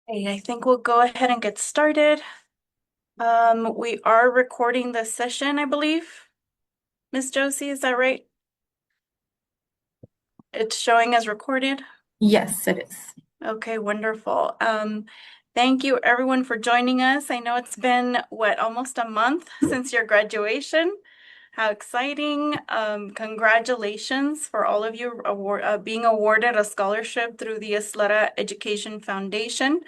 Okay, I think we'll go ahead and get started. We are recording this session, I believe. Miss Josie, is that right? It's showing as recorded. Yes, it is. Okay, wonderful. Thank you everyone for joining us. I know it's been, almost a month since your graduation. How exciting. Congratulations for all of you being awarded a scholarship through the Isleta Education Foundation.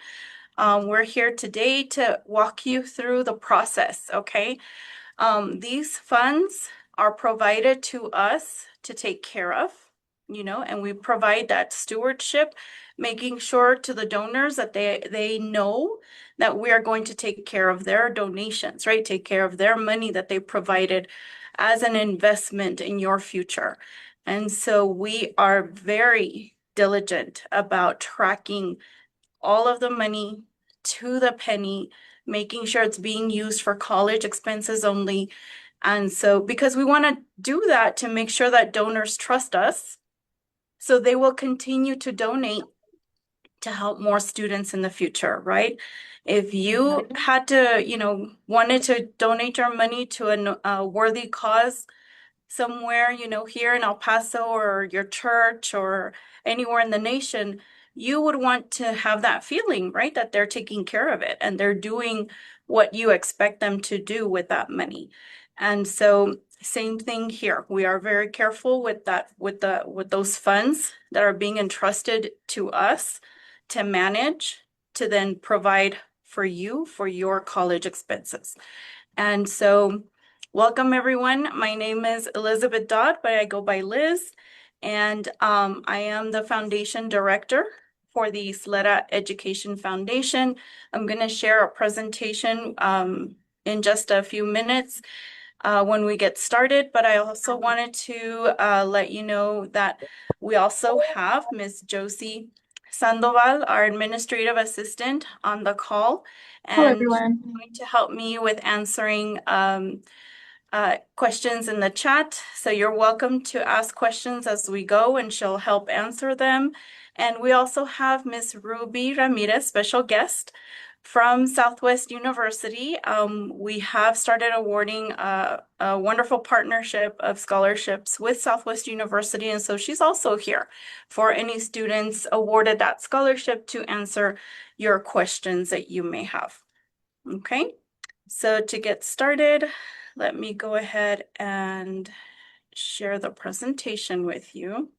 We're here today to walk you through the process, okay? These funds are provided to us to take care of, and we provide that stewardship, making sure to the donors that they know that we are going to take care of their donations, right? Take care of their money that they provided as an investment in your future. And so we are very diligent about tracking all of the money to the penny, making sure it's being used for college expenses only. And so, because we want to do that to make sure that donors trust us, so they will continue to donate to help more students in the future, right? If you had to, wanted to donate your money to a worthy cause, somewhere, here in El Paso or your church or anywhere in the nation, you would want to have that feeling, right? That they're taking care of it and they're doing what you expect them to do with that money. And so same thing here. We are very careful with that, with those funds that are being entrusted to us to manage, to then provide for you for your college expenses. And so, welcome everyone. My name is Elizabeth Dodd, but I go by Liz, and I am the foundation director for the Isleta Education Foundation. I'm going to share a presentation in just a few minutes when we get started, but I also wanted to let you know that we also have Miss Josie Sandoval, our administrative assistant, on the call, Hello, and she's everyone. going to help me with answering questions in the chat. So you're welcome to ask questions as we go, and she'll help answer them. And we also have Miss Ruby Ramirez, special guest from Southwest University. We have started awarding a wonderful partnership of scholarships with Southwest University, and so she's also here for any students awarded that scholarship to answer your questions that you may have. Okay, so to get started, let me go ahead and share the presentation with you.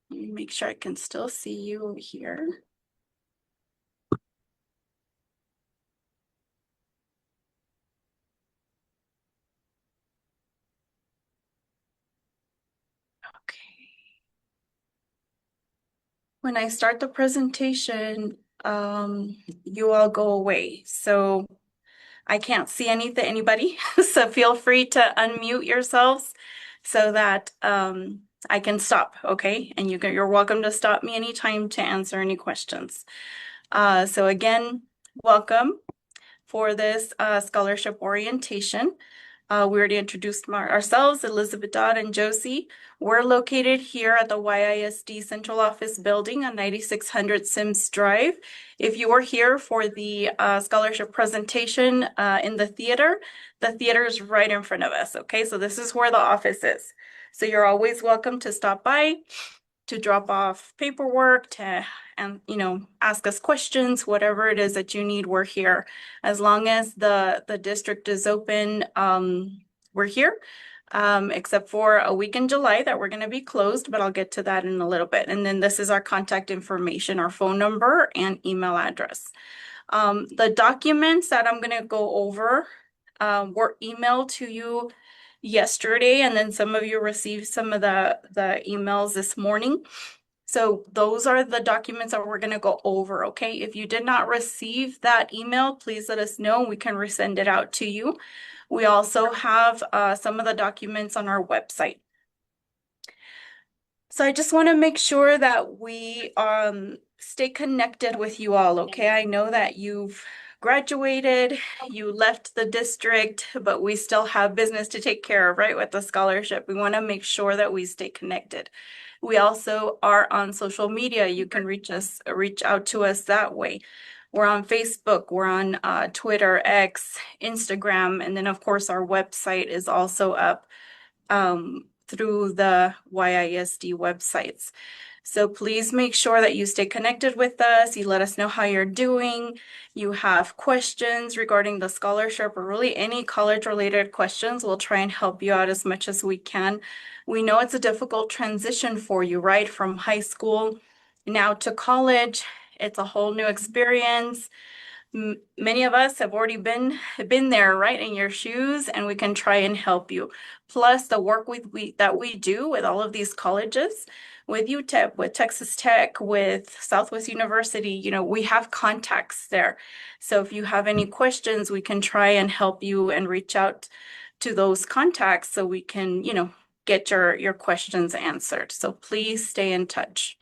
Let me make sure I can still see you here. Okay. When I start the presentation, you all go away. So I can't see anybody. So feel free to unmute yourselves so that I can stop, okay? And you're welcome to stop me anytime to answer any questions. So again, welcome for this scholarship orientation. We already introduced ourselves, Elizabeth Dodd and Josie. We're located here at the YISD Central Office Building on 9600 Sims Drive. If you are here for the scholarship presentation in the theater is right in front of us, okay? So this is where the office is. So you're always welcome to stop by, to drop off paperwork, to and ask us questions, whatever it is that you need, we're here. As long as the district is open, we're here. Except for a week in July that we're going to be closed, but I'll get to that in a little bit. And then this is our contact information, our phone number and email address. The documents that I'm going to go over were emailed to you yesterday, and then some of you received some of the emails this morning. So those are the documents that we're going to go over, okay? If you did not receive that email, please let us know. We can resend it out to you. We also have some of the documents on our website. So I just want to make sure that we stay connected with you all, okay? I know that you've graduated, you left the district, but we still have business to take care of, right? With the scholarship. We want to make sure that we stay connected. We also are on social media. You can reach out to us that way. We're on Facebook, we're on Twitter, X, Instagram, and then of course our website is also up through the YISD websites. So please make sure that you stay connected with us. You let us know how you're doing. You have questions regarding the scholarship or really any college related questions. We'll try and help you out as much as we can. We know it's a difficult transition for you, right? From high school now to college. It's a whole new experience. Many of us have already been there, right, in your shoes, and we can try and help you. Plus, the work that we do with all of these colleges, with UTEP, with Texas Tech, with Southwest University, we have contacts there. So if you have any questions, we can try and help you and reach out to those contacts so we can, get your questions answered. So please stay in touch.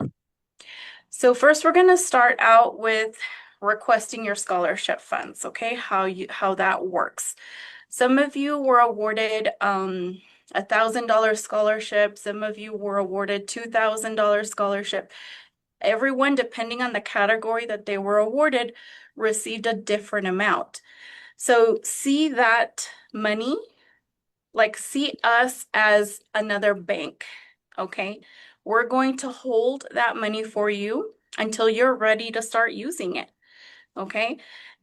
So first, we're going to start out with requesting your scholarship funds, okay? How that works. Some of you were awarded $1,000 scholarship. Some of you were awarded $2,000 scholarship. Everyone, depending on the category that they were awarded, received a different amount. So see that money, like see us as another bank, okay? We're going to hold that money for you until you're ready to start using it, okay?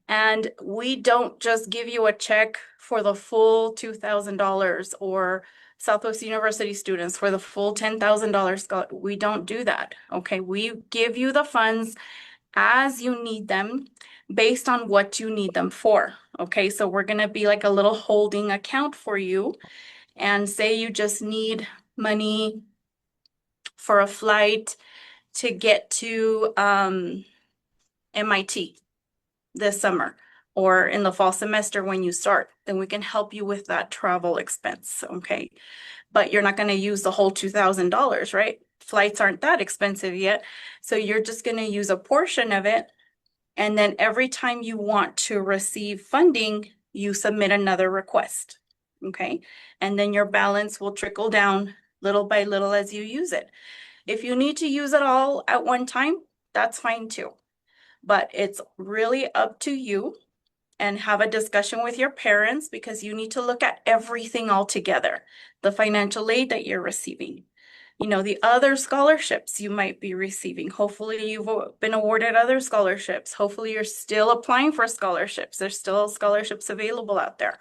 And we don't just give you a check for the full $2,000 or Southwest University students for the full $10,000. We don't do that, okay? We give you the funds as you need them based on what you need them for, okay? So we're going to be like a little holding account for you. And say you just need money for a flight to get to MIT this summer or in the fall semester when you start, then we can help you with that travel expense, okay? But you're not going to use the whole $2,000, right? Flights aren't that expensive yet. So you're just going to use a portion of it. And then every time you want to receive funding, you submit another request, okay? And then your balance will trickle down little by little as you use it. If you need to use it all at one time, that's fine too. But it's really up to you, and have a discussion with your parents because you need to look at everything all together. The financial aid that you're receiving, the other scholarships you might be receiving. Hopefully you've been awarded other scholarships. Hopefully you're still applying for scholarships. There's still scholarships available out there.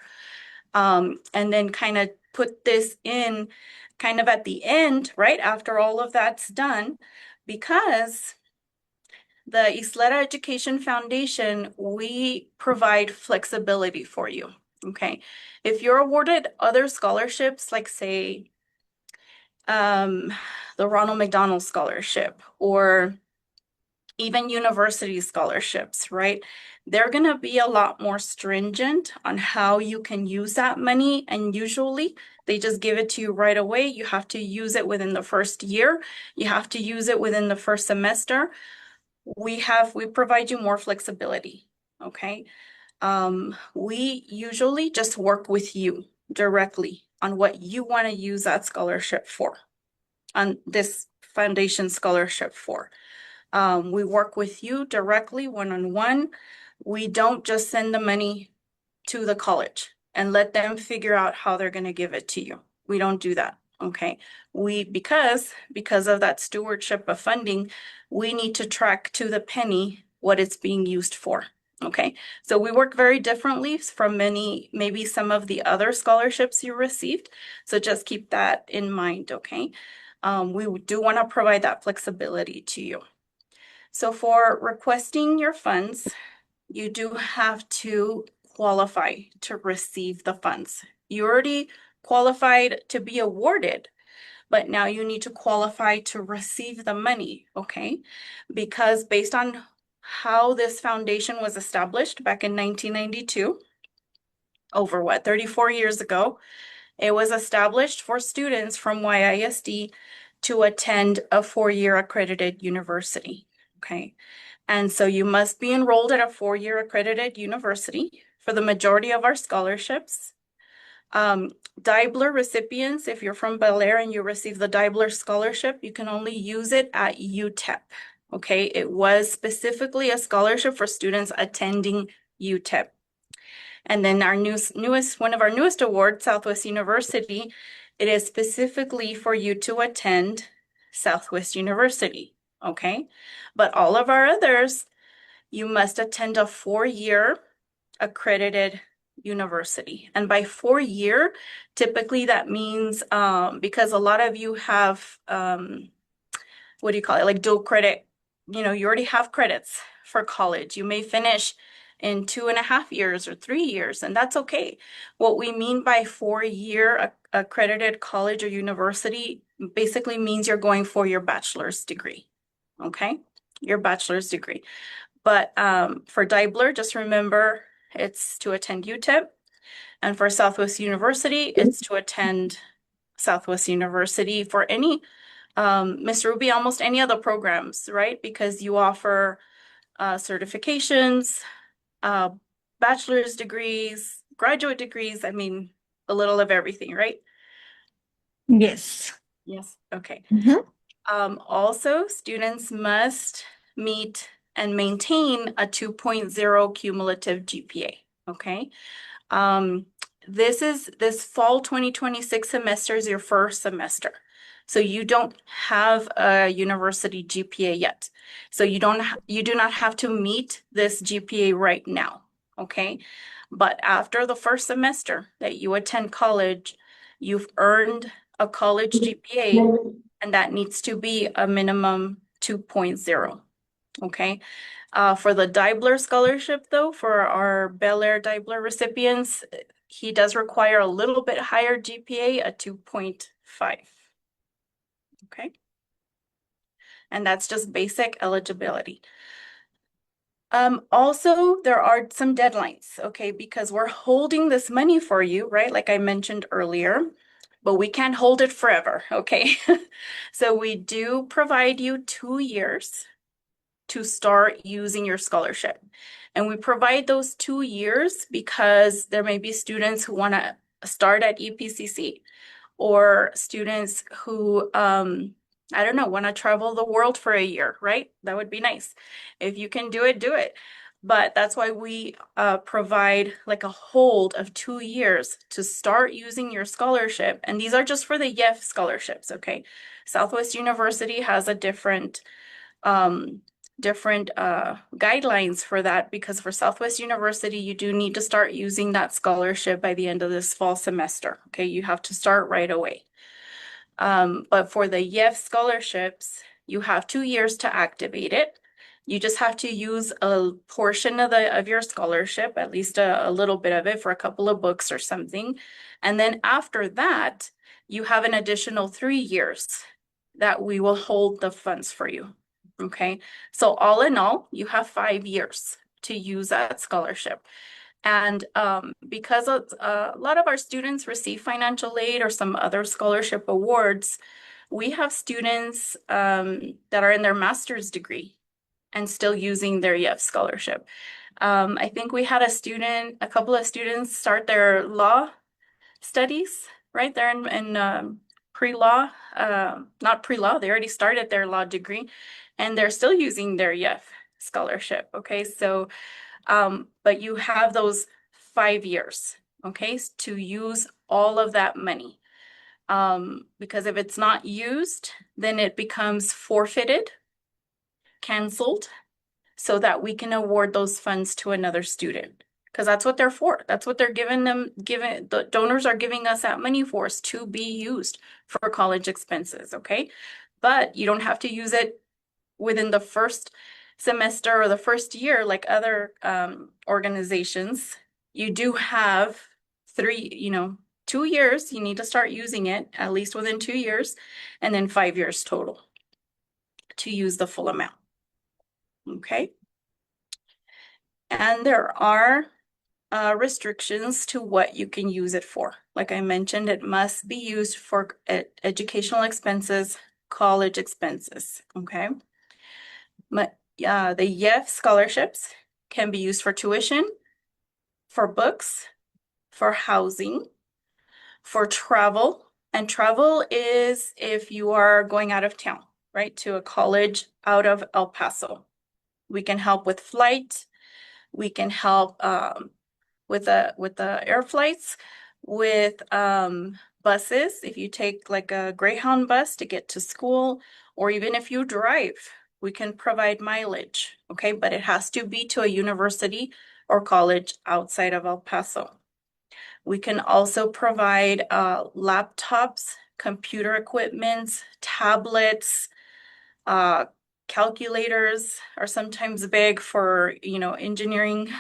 And then kind of put this in kind of at the end, right after all of that's done, because the Isleta Education Foundation, we provide flexibility for you, okay? If you're awarded other scholarships, like say, the Ronald McDonald Scholarship or even university scholarships, right? They're going to be a lot more stringent on how you can use that money. And usually they just give it to you right away. You have to use it within the first year. You have to use it within the first semester. We provide you more flexibility, okay? We usually just work with you directly on what you want to use that scholarship for, on this foundation scholarship for. We work with you directly, one-on-one. We don't just send the money to the college and let them figure out how they're going to give it to you. We don't do that, okay? Because of that stewardship of funding, we need to track to the penny what it's being used for, okay? So we work very differently from maybe some of the other scholarships you received. So just keep that in mind, okay? We do want to provide that flexibility to you. So for requesting your funds, you do have to qualify to receive the funds. You already qualified to be awarded, but now you need to qualify to receive the money, okay? Because based on how this foundation was established back in 1992, over 34 years ago, it was established for students from YISD to attend a 4-year accredited university, okay? And so you must be enrolled at a 4-year accredited university for the majority of our scholarships. Dibler recipients, if you're from Bel Air and you receive the Dibler scholarship, you can only use it at UTEP. Okay, it was specifically a scholarship for students attending UTEP. And then our one of our newest awards, Southwest University, it is specifically for you to attend Southwest University. Okay, but all of our others, you must attend a 4-year accredited university. And by 4-year, typically that means because a lot of you have what do you call it? Like dual credit, you already have credits for college. You may finish in 2.5 years or 3 years, and that's okay. What we mean by 4-year accredited college or university basically means you're going for your bachelor's degree. Okay? Your bachelor's degree. But for Dibler, just remember it's to attend UTEP. And for Southwest University, it's to attend Southwest University for any, Miss Ruby, almost any other programs, right? Because you offer certifications, uh, bachelor's degrees, graduate degrees, I mean, a little of everything, right? Yes. Yes. Okay. Mhm. Also, students must meet and maintain a 2.0 cumulative GPA. Okay. Um, this fall 2026 semester is your first semester. So you don't have a university GPA yet. So you do not have to meet this GPA right now. Okay. But after the first semester that you attend college, you've earned a college GPA, and that needs to be a minimum 2.0. Okay. For the Dibler scholarship, though, for our Bel Air Dibler recipients, he does require a little bit higher GPA, a 2.5. Okay. And that's just basic eligibility. Also, there are some deadlines, okay, because we're holding this money for you, right? Like I mentioned earlier, but we can't hold it forever, okay? So we do provide you 2 years to start using your scholarship. And we provide those 2 years because there may be students who want to start at EPCC or students who, I don't know, want to travel the world for a year, right? That would be nice. If you can do it, do it. But that's why we provide like a hold of 2 years to start using your scholarship. And these are just for the YEF scholarships, okay? Southwest University has a um, different guidelines for that because for Southwest University, you do need to start using that scholarship by the end of this fall semester. Okay, you have to start right away. But for the YEF scholarships, you have 2 years to activate it. You just have to use a portion of your scholarship, at least a little bit of it for a couple of books or something. And then after that, you have an additional 3 years that we will hold the funds for you. Okay, so all in all, you have 5 years to use that scholarship. And because a lot of our students receive financial aid or some other scholarship awards, we have students that are in their master's degree and still using their YEF scholarship. I think we had a couple of students start their law studies right there in pre-law, not pre-law, they already started their law degree and they're still using their YEF scholarship. Okay, so but you have those 5 years, okay, to use all of that money. Because if it's not used, then it becomes forfeited, canceled, so that we can award those funds to another student. Because that's what they're for. That's what they're the donors are giving us that money for, is to be used for college expenses, okay? But you don't have to use it within the first semester or the first year like other organizations. You do have 2 years, you need to start using it at least within 2 years, and then 5 years total to use the full amount. Okay. And there are restrictions to what you can use it for. Like I mentioned, it must be used for educational expenses, college expenses. Okay. But the YEF scholarships can be used for tuition, for books, for housing, for travel. And travel is if you are going out of town, right, to a college out of El Paso. We can help with flight. We can help with the air flights, with buses. If you take like a Greyhound bus to get to school, or even if you drive, we can provide mileage. Okay, but it has to be to a university or college outside of El Paso. We can also provide laptops, computer equipment, tablets, uh, calculators are sometimes big for, engineering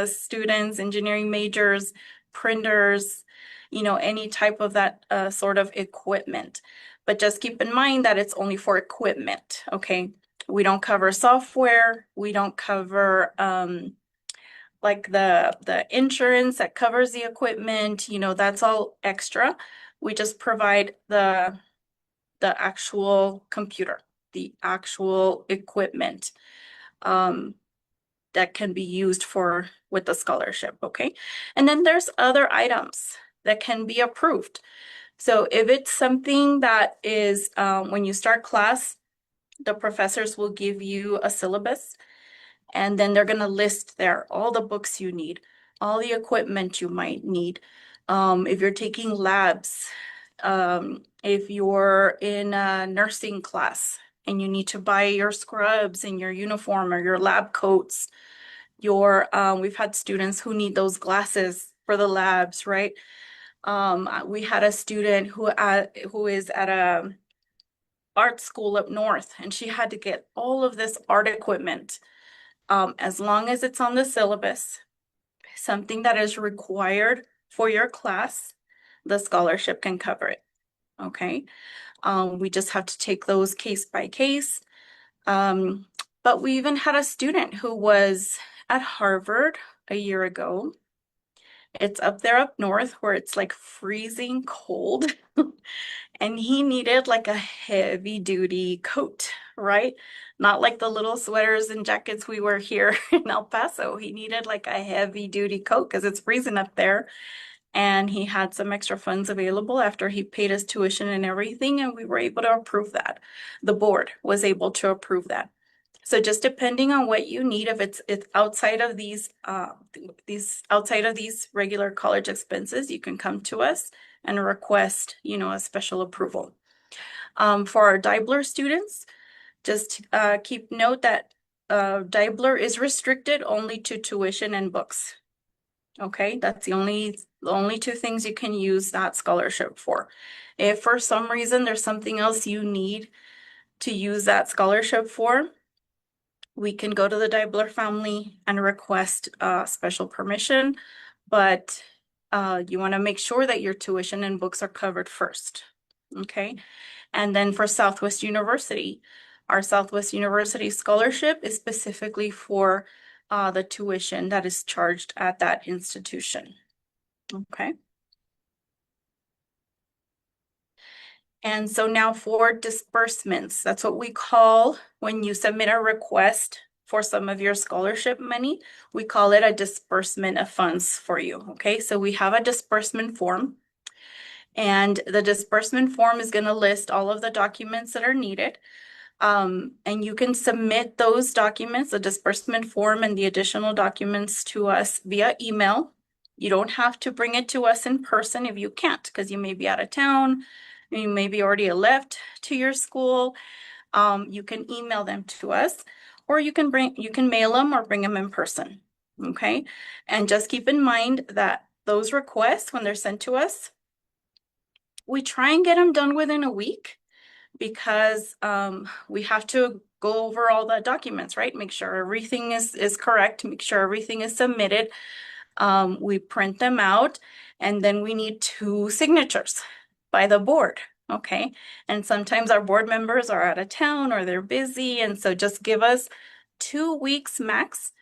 students, engineering majors, printers, any type of that sort of equipment. But just keep in mind that it's only for equipment, okay? We don't cover software. We don't cover like the insurance that covers the equipment, that's all extra. We just provide the actual computer, the actual equipment um, that can be used for with the scholarship, okay? And then there's other items that can be approved. So if it's something that is when you start class, the professors will give you a syllabus and then they're going to list there all the books you need, all the equipment you might need. If you're taking labs, if you're in a nursing class and you need to buy your scrubs and your uniform or your lab coats, we've had students who need those glasses for the labs, right? We had a student who is at a art school up north, and she had to get all of this art equipment. As long as it's on the syllabus, something that is required for your class, the scholarship can cover it. Okay. We just have to take those case by case. Um, but we even had a student who was at Harvard a year ago. It's up there up north where it's like freezing cold. And he needed like a heavy duty coat, right? Not like the little sweaters and jackets we wear here in El Paso. He needed like a heavy duty coat because it's freezing up there. And he had some extra funds available after he paid his tuition and everything, and we were able to approve that. The board was able to approve that. So just depending on what you need, if it's outside of these outside of these regular college expenses, you can come to us and request, a special approval. For our Dibler students, just keep note that Dibler is restricted only to tuition and books. Okay, that's the only two things you can use that scholarship for. If for some reason there's something else you need to use that scholarship for, we can go to the Dibler family and request special permission, but you want to make sure that your tuition and books are covered first. Okay, and then for Southwest University, our Southwest University scholarship is specifically for the tuition that is charged at that institution. Okay. And so now for disbursements, that's what we call when you submit a request for some of your scholarship money, we call it a disbursement of funds for you. Okay, so we have a disbursement form, and the disbursement form is going to list all of the documents that are needed. And you can submit those documents, the disbursement form and the additional documents to us via email. You don't have to bring it to us in person if you can't, because you may be out of town, you may be already left to your school. You can email them to us, or you can mail them or bring them in person. Okay. And just keep in mind that those requests, when they're sent to us, we try and get them done within a week because we have to go over all the documents, right? Make sure everything is correct, make sure everything is submitted. We print them out, and then we need 2 signatures by the board, okay? And sometimes our board members are out of town or they're busy, and so just give us 2 weeks max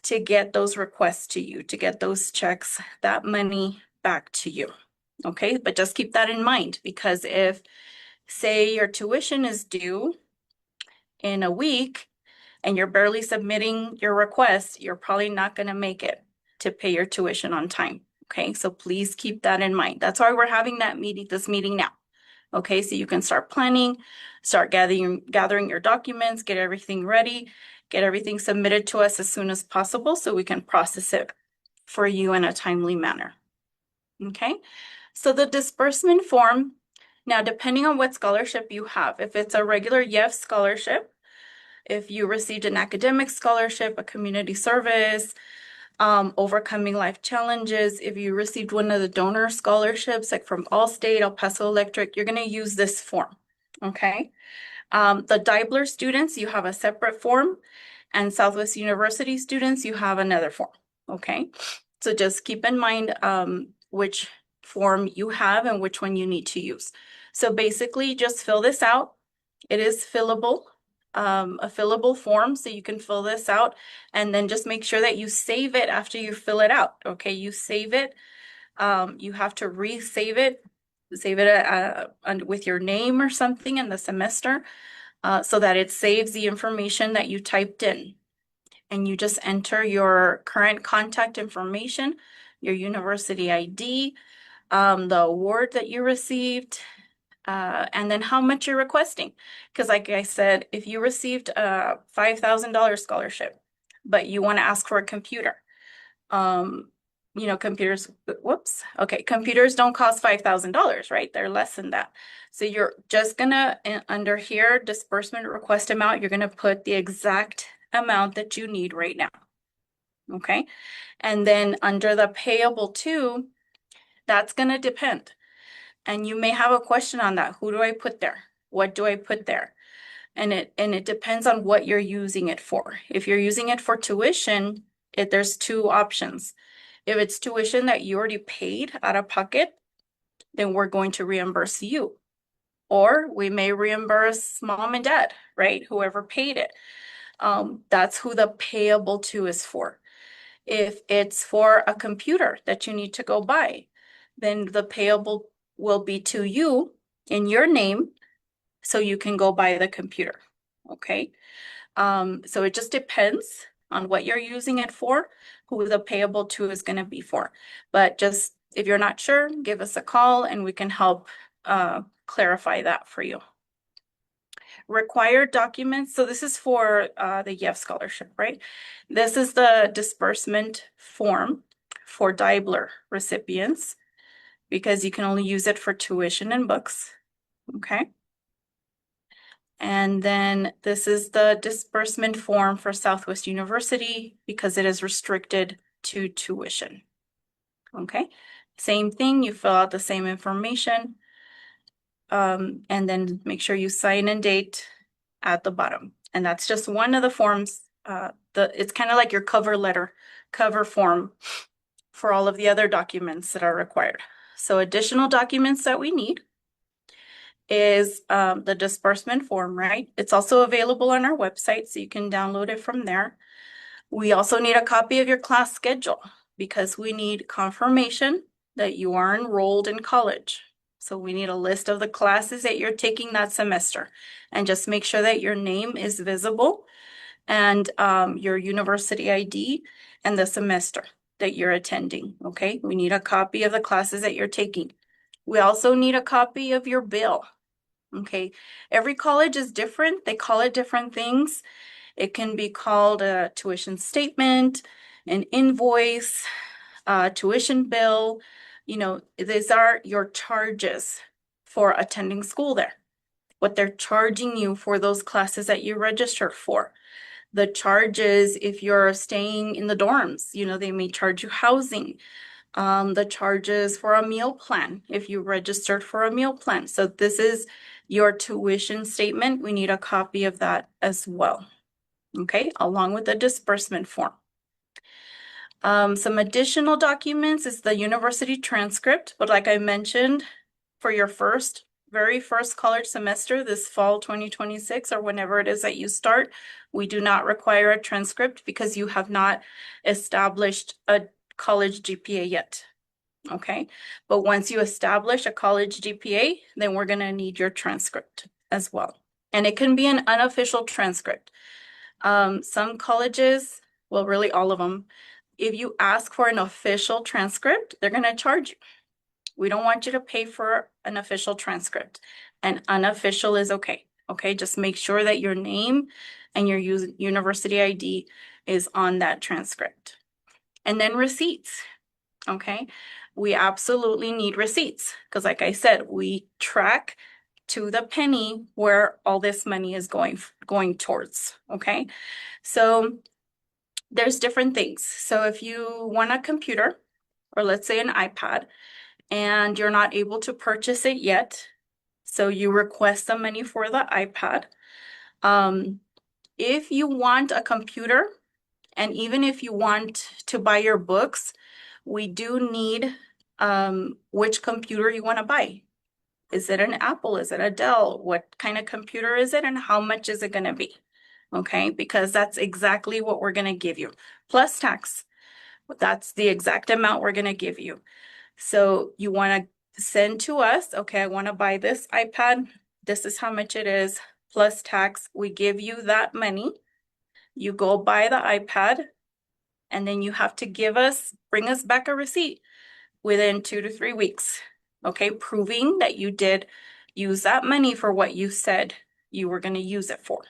to get those requests to you, to get those checks, that money back to you, okay? But just keep that in mind, because if say your tuition is due in a week and you're barely submitting your request, you're probably not going to make it to pay your tuition on time. Okay, so please keep that in mind. That's why we're having this meeting now. Okay, so you can start planning, start gathering your documents, get everything ready, get everything submitted to us as soon as possible so we can process it for you in a timely manner. Okay, so the disbursement form, now depending on what scholarship you have, if it's a regular YEF scholarship, if you received an academic scholarship, a community service, overcoming life challenges, if you received one of the donor scholarships, like from Allstate, El Paso Electric, you're going to use this form. Okay. The Dibler students, you have a separate form, and Southwest University students, you have another form. Okay. So just keep in mind which form you have and which one you need to use. So basically, just fill this out. It is fillable, a fillable form, so you can fill this out and then just make sure that you save it after you fill it out. Okay, you save it. You have to resave it, save it with your name or something in the semester so that it saves the information that you typed in. And you just enter your current contact information, your university ID, the award that you received, and then how much you're requesting. Because like I said, if you received a $5,000 scholarship, but you want to ask for a computer, um, computers, whoops, okay, computers don't cost $5,000, right? They're less than that. So you're just gonna, under here, disbursement request amount, you're gonna put the exact amount that you need right now. Okay. And then under the payable to, that's gonna depend. And you may have a question on that. Who do I put there? What do I put there? And it depends on what you're using it for. If you're using it for tuition, there's two options. If it's tuition that you already paid out of pocket, then we're going to reimburse you. Or we may reimburse mom and dad, right? Whoever paid it. That's who the payable to is for. If it's for a computer that you need to go buy, then the payable will be to you in your name so you can go buy the computer. Okay. So it just depends on what you're using it for, who the payable to is going to be for. But just if you're not sure, give us a call and we can help clarify that for you. Required documents. So this is for the YEF scholarship, right? This is the disbursement form for Dibler recipients because you can only use it for tuition and books. Okay. And then this is the disbursement form for Southwest University because it is restricted to tuition. Okay. Same thing, you fill out the same information. And then make sure you sign and date at the bottom. And that's just one of the forms. It's kind of like your cover form for all of the other documents that are required. So additional documents that we need is the disbursement form, right? It's also available on our website, so you can download it from there. We also need a copy of your class schedule because we need confirmation that you are enrolled in college. So we need a list of the classes that you're taking that semester and just make sure that your name is visible and your university ID and the semester that you're attending, okay? We need a copy of the classes that you're taking. We also need a copy of your bill, okay? Every college is different. They call it different things. It can be called a tuition statement, an invoice, a tuition bill. These are your charges for attending school there. What they're charging you for those classes that you registered for. The charges if you're staying in the dorms, they may charge you housing. The charges for a meal plan if you registered for a meal plan. So this is your tuition statement. We need a copy of that as well. Okay, along with the disbursement form. Some additional documents is the university transcript, but like I mentioned, for your very first college semester, this fall 2026, or whenever it is that you start, we do not require a transcript because you have not established a college GPA yet. Okay, but once you establish a college GPA, then we're going to need your transcript as well. And it can be an unofficial transcript. Some colleges, well, really all of them, If you ask for an official transcript, they're going to charge you. We don't want you to pay for an official transcript. An unofficial is okay. Okay, just make sure that your name and your university ID is on that transcript. And then receipts. Okay, we absolutely need receipts because, like I said, we track to the penny where all this money is going towards. Okay, so there's different things. So if you want a computer, or let's say an iPad, and you're not able to purchase it yet, so you request the money for the iPad. If you want a computer, and even if you want to buy your books, we do need which computer you want to buy. Is it an Apple? Is it a Dell? What kind of computer is it? And how much is it going to be? Okay, because that's exactly what we're going to give you. Plus tax. That's the exact amount we're going to give you. So you want to send to us, okay, I want to buy this iPad. This is how much it is, plus tax. We give you that money. You go buy the iPad, and then you have to bring us back a receipt within 2 to 3 weeks, okay, proving that you did use that money for what you said you were going to use it for,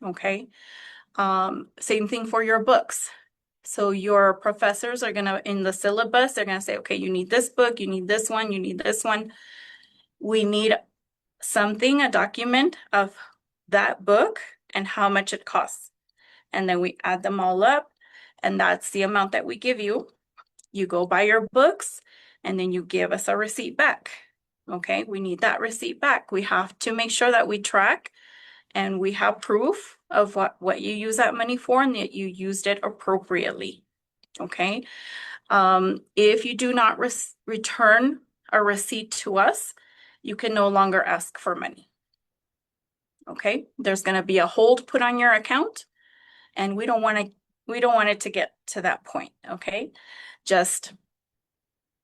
okay? Same thing for your books. So your professors are gonna, in the syllabus, they're gonna say, okay, you need this book, you need this one, you need this one. We need something, a document of that book and how much it costs. And then we add them all up, and that's the amount that we give you. You go buy your books, and then you give us a receipt back. Okay, we need that receipt back. We have to make sure that we track and we have proof of what you use that money for and that you used it appropriately. Okay. If you do not return a receipt to us, you can no longer ask for money. Okay. There's going to be a hold put on your account, and we don't want it to get to that point. Okay. Just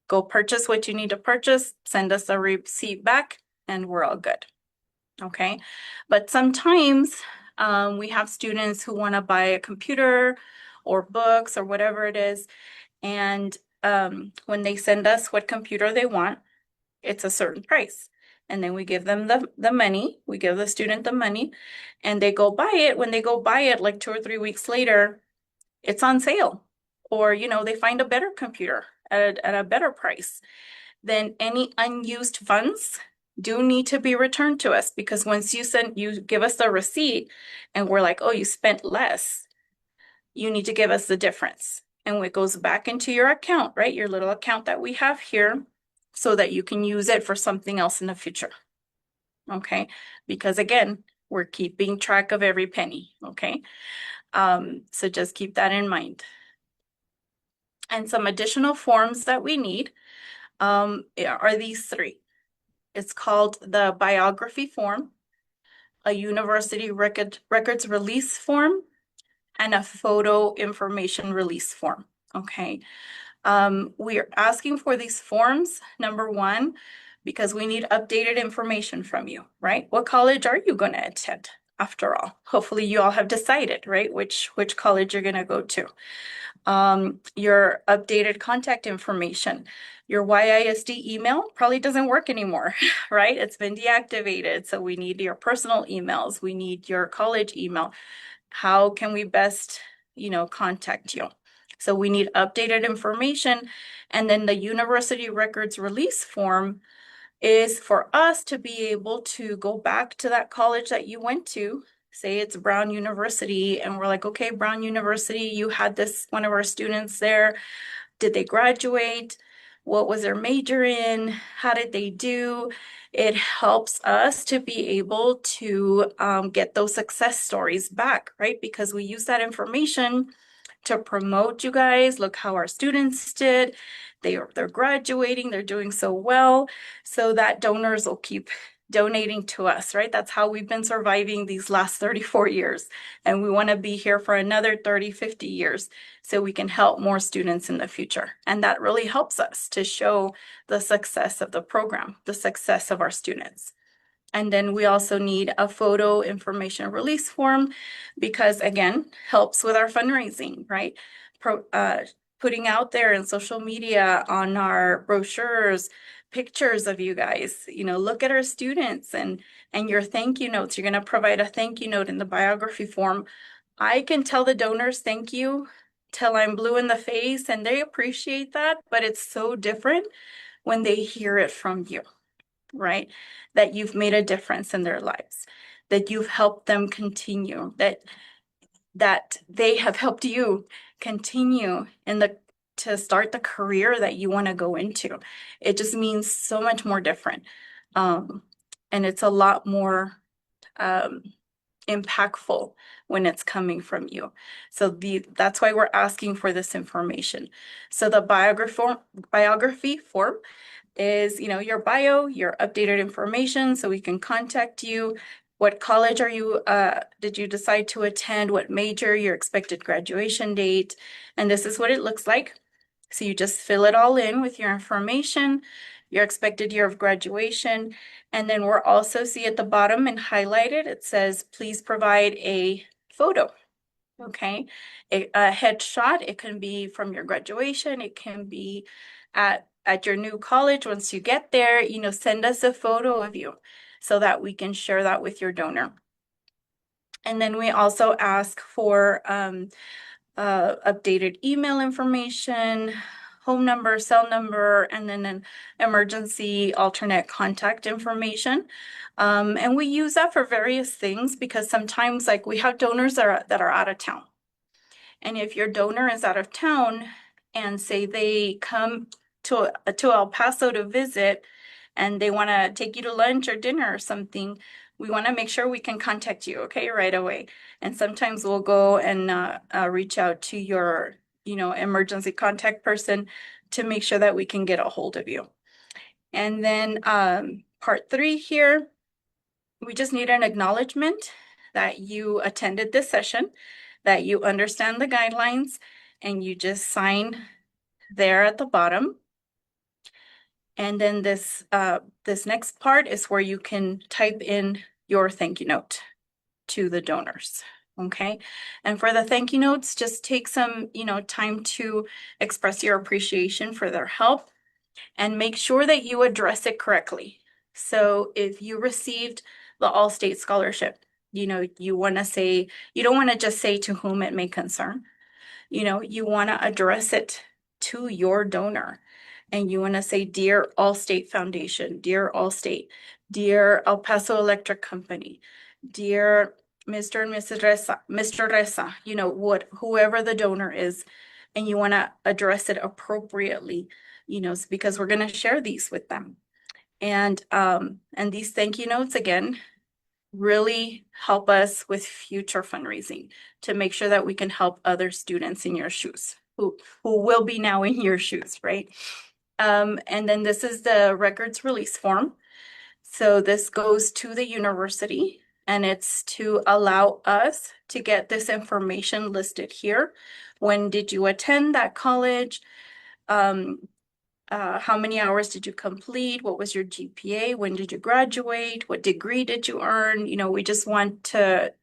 go purchase what you need to purchase, send us a receipt back, and we're all good. Okay. But sometimes we have students who want to buy a computer or books or whatever it is. And when they send us what computer they want, it's a certain price. And then we give them the money. We give the student the money, and they go buy it. When they go buy it, like 2 or 3 weeks later, it's on sale. Or, they find a better computer at a better price. Then any unused funds do need to be returned to us, because once you give us the receipt and we're like, oh, you spent less, you need to give us the difference. And it goes back into your account, right? Your little account that we have here, so that you can use it for something else in the future. Okay. Because again, we're keeping track of every penny. Okay. So just keep that in mind. And some additional forms that we need are these 3. It's called the biography form, a university records release form, and a photo information release form. Okay. We are asking for these forms, number 1, because we need updated information from you, right? What college are you going to attend after all? Hopefully you all have decided, right, which college you're going to go to. Your updated contact information. Your YISD email probably doesn't work anymore, right? It's been deactivated. So we need your personal emails. We need your college email. How can we best, contact you? So we need updated information. And then the university records release form is for us to be able to go back to that college that you went to. Say it's Brown University, and we're like, okay, Brown University, you had one of our students there. Did they graduate? What was their major in? How did they do? It helps us to be able to get those success stories back, right? Because we use that information to promote you guys. Look how our students did. They're graduating, they're doing so well, so that donors will keep donating to us, right? That's how we've been surviving these last 34 years. And we want to be here for another 30, 50 years so we can help more students in the future. And that really helps us to show the success of the program, the success of our students. And then we also need a photo information release form because, again, helps with our fundraising, right? Pro, putting out there in social media on our brochures, pictures of you guys, look at our students and your thank you notes. You're going to provide a thank you note in the biography form. I can tell the donors thank you till I'm blue in the face, and they appreciate that, but it's so different when they hear it from you, right? That you've made a difference in their lives, that you've helped them continue, that they have helped you continue to start the career that you want to go into. It just means so much more different. Um, and it's a lot more um, impactful when it's coming from you. So that's why we're asking for this information. So the biography form is, your bio, your updated information so we can contact you. What college did you decide to attend? What major, your expected graduation date? And this is what it looks like. So you just fill it all in with your information, your expected year of graduation. And then we're also see at the bottom and highlighted, it says, please provide a photo. Okay. A headshot, it can be from your graduation, it can be at your new college. Once you get there, send us a photo of you so that we can share that with your donor. And then we also ask for updated email information, home number, cell number, and then an emergency alternate contact information. And we use that for various things because sometimes like we have donors that are out of town. And if your donor is out of town and say they come to El Paso to visit and they want to take you to lunch or dinner or something, we want to make sure we can contact you, okay, right away. And sometimes we'll go and reach out to your, emergency contact person to make sure that we can get a hold of you. And then part 3 here, we just need an acknowledgement that you attended this session, that you understand the guidelines, and you just sign there at the bottom. And then this next part is where you can type in your thank you note to the donors. Okay. And for the thank you notes, just take some, time to express your appreciation for their help and make sure that you address it correctly. So if you received the all-state scholarship, you want to say, you don't want to just say to whom it may concern. You want to address it to your donor. And you want to say, Dear Allstate Foundation, Dear Allstate, Dear El Paso Electric Company, Dear Mr. and Mrs. Reza, Mr. Reza, whoever the donor is, and you want to address it appropriately, because we're going to share these with them. And these thank you notes, again, really help us with future fundraising to make sure that we can help other students in your shoes who will be now in your shoes, right? And then this is the records release form. So this goes to the university and it's to allow us to get this information listed here. When did you attend that college? How many hours did you complete? What was your GPA? When did you graduate? What degree did you earn? We just want to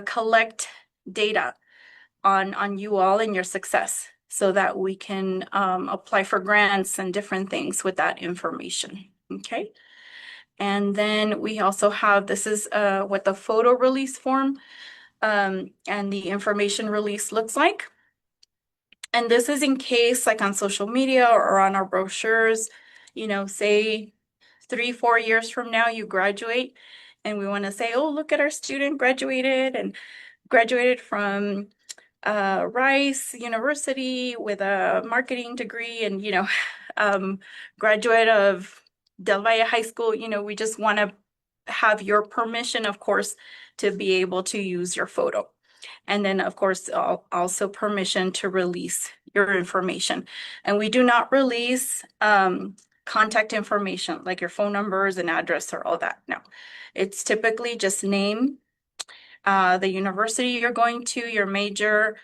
collect data on you all and your success so that we can apply for grants and different things with that information. Okay. And then we also have, this is what the photo release form and the information release looks like. And this is in case, like on social media or on our brochures, say 3-4 years from now you graduate and we want to say, oh, look at our student graduated from Rice University with a marketing degree and, graduate of Del Valle High School. We just want to have your permission, of course, to be able to use your photo. And then, of course, also permission to release your information. And we do not release contact information like your phone numbers and address or all that. No, it's typically just name, the university you're going to, your major,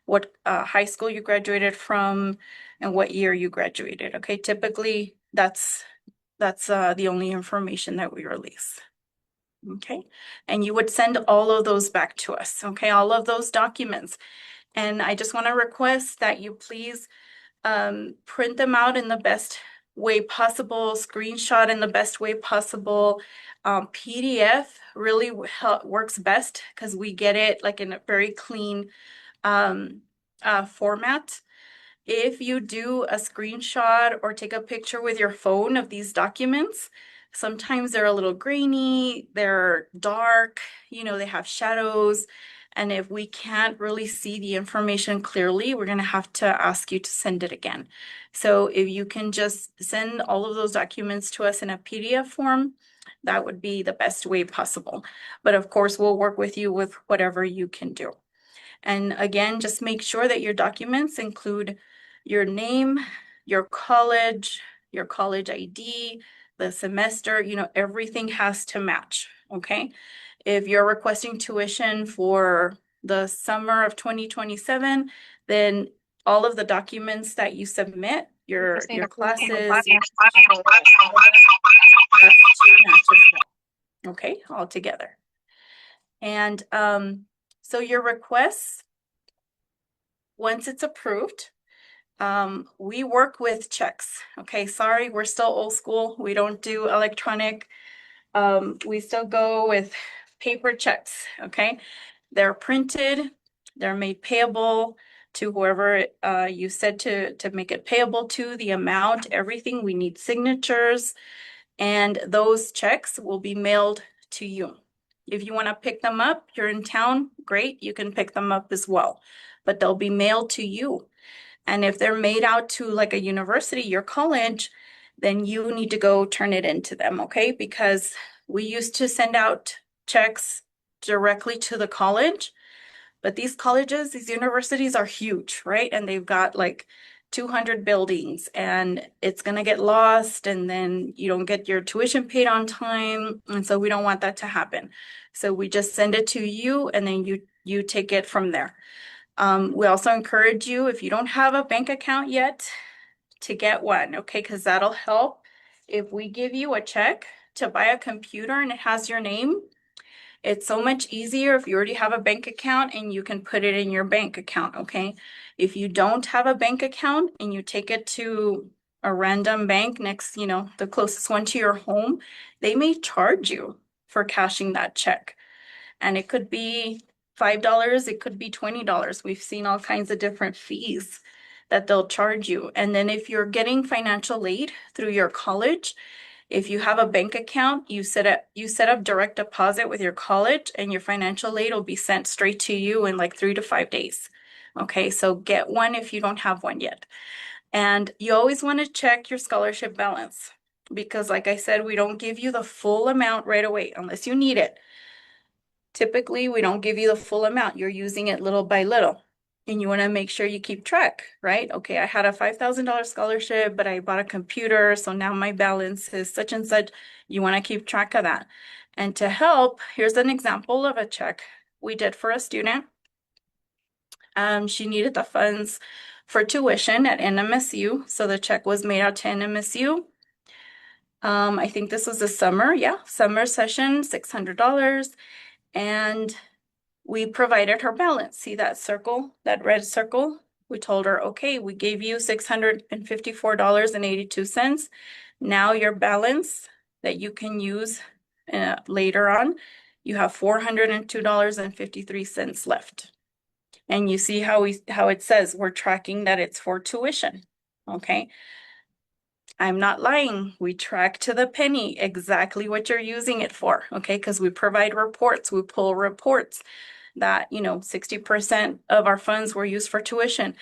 what high school you graduated from, and what year you graduated. Okay, typically that's That's the only information that we release. Okay. And you would send all of those back to us. Okay. All of those documents. And I just want to request that you please print them out in the best way possible, screenshot in the best way possible. PDF really works best because we get it like in a very clean um, format. If you do a screenshot or take a picture with your phone of these documents, sometimes they're a little grainy, they're dark, they have shadows. And if we can't really see the information clearly, we're going to have to ask you to send it again. So if you can just send all of those documents to us in a PDF form, that would be the best way possible. But of course, we'll work with you with whatever you can do. And again, just make sure that your documents include your name, your college ID, the semester, everything has to match, okay? If you're requesting tuition for the summer of 2027, then all of the documents that you submit, your classes, your schedule, all of that has to match as well, okay, all together. And so your requests, once it's approved, we work with checks. Okay, sorry, we're still old school. We don't do electronic. We still go with paper checks. Okay, they're printed, they're made payable to whoever you said to make it payable to, the amount, everything. We need signatures, and those checks will be mailed to you. If you want to pick them up, you're in town, great, you can pick them up as well, but they'll be mailed to you. And if they're made out to like a university, your college, then you need to go turn it into them, okay? Because we used to send out checks directly to the college, but these colleges, these universities are huge, right? And they've got like 200 buildings and it's going to get lost and then you don't get your tuition paid on time. And so we don't want that to happen. So we just send it to you and then you take it from there. We also encourage you, if you don't have a bank account yet, to get one, okay? Because that'll help. If we give you a check to buy a computer and it has your name, it's so much easier if you already have a bank account and you can put it in your bank account, okay? If you don't have a bank account and you take it to a random bank next, the closest one to your home, they may charge you for cashing that check. And it could be $5, it could be $20. We've seen all kinds of different fees that they'll charge you. And then if you're getting financial aid through your college, if you have a bank account, you set up direct deposit with your college and your financial aid will be sent straight to you in like 3 to 5 days. Okay, so get one if you don't have one yet. And you always want to check your scholarship balance because like I said, we don't give you the full amount right away unless you need it. Typically, we don't give you the full amount. You're using it little by little. And you want to make sure you keep track, right? Okay, I had a $5,000 scholarship, but I bought a computer, so now my balance is such and such. You want to keep track of that. And to help, here's an example of a check we did for a student. She needed the funds for tuition at NMSU, so the check was made out to NMSU. I think this was the summer, summer session, $600. And we provided her balance. See that circle, that red circle? We told her, okay, we gave you $654.82. Now your balance that you can use later on, you have $402.53 left. And you see how it says we're tracking that it's for tuition. Okay. I'm not lying. We track to the penny exactly what you're using it for. Okay. Because we provide reports, we pull reports that 60% of our funds were used for tuition,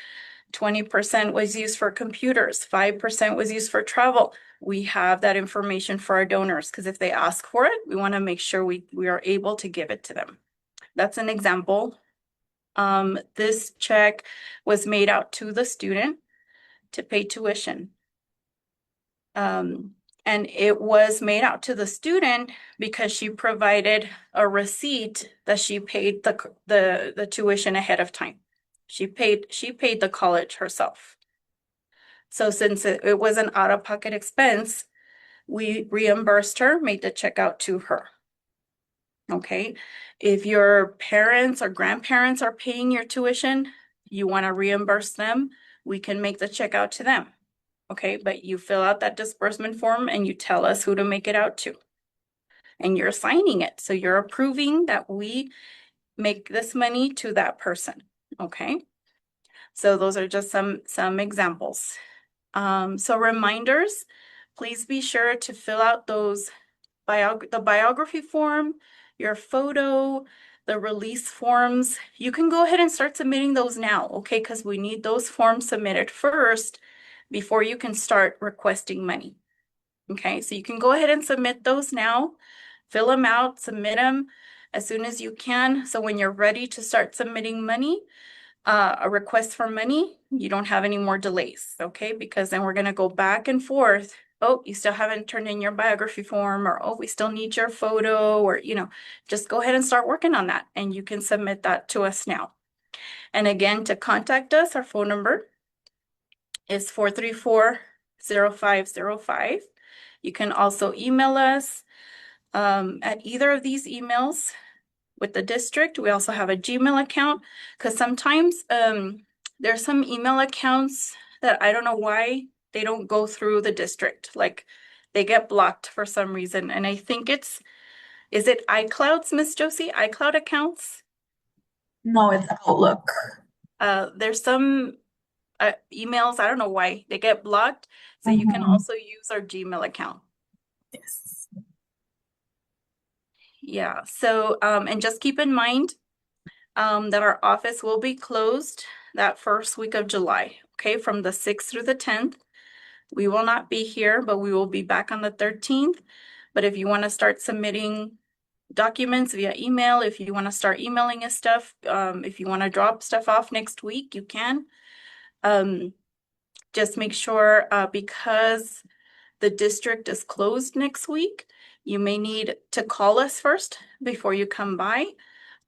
20% was used for computers, 5% was used for travel. We have that information for our donors because if they ask for it, we want to make sure we are able to give it to them. That's an example. This check was made out to the student to pay tuition. And it was made out to the student because she provided a receipt that she paid the tuition ahead of time. She paid the college herself. So since it was an out-of-pocket expense, we reimbursed her, made the check out to her. Okay. If your parents or grandparents are paying your tuition, you want to reimburse them, we can make the check out to them. Okay. But you fill out that disbursement form and you tell us who to make it out to. And you're signing it. So you're approving that we make this money to that person. Okay. So those are just some examples. So reminders, please be sure to fill out those the biography form, your photo, the release forms. You can go ahead and start submitting those now, okay? Because we need those forms submitted first before you can start requesting money. Okay, so you can go ahead and submit those now, fill them out, submit them as soon as you can. So when you're ready to start submitting money, a request for money, you don't have any more delays, okay? Because then we're going to go back and forth. Oh, you still haven't turned in your biography form, or oh, we still need your photo, or just go ahead and start working on that, and you can submit that to us now. And again, to contact us, our phone number is 434-0505. You can also email us at either of these emails with the district. We also have a Gmail account because sometimes there's some email accounts that I don't know why they don't go through the district. Like they get blocked for some reason. And I think is it iClouds, Miss Josie? iCloud accounts? No, it's Outlook. There's some emails, I don't know why they get blocked. So you can Mm-hmm. also use our Gmail account. Yes. Yeah. So, and just keep in mind, that our office will be closed that first week of July, okay, from the 6th through the 10th. We will not be here, but we will be back on the 13th. But if you want to start submitting documents via email, if you want to start emailing us stuff, if you want to drop stuff off next week, you can. Just make sure, because the district is closed next week, you may need to call us first before you come by.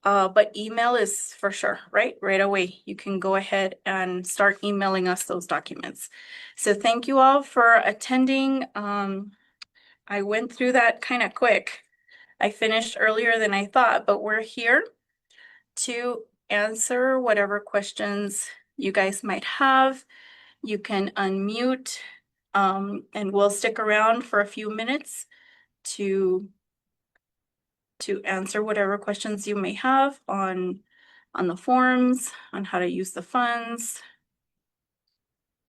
But email is for sure, right? Right away. You can go ahead and start emailing us those documents. So thank you all for attending. I went through that kind of quick. I finished earlier than I thought, but we're here to answer whatever questions you guys might have. You can unmute, and we'll stick around for a few minutes to answer whatever questions you may have on the forms, on how to use the funds,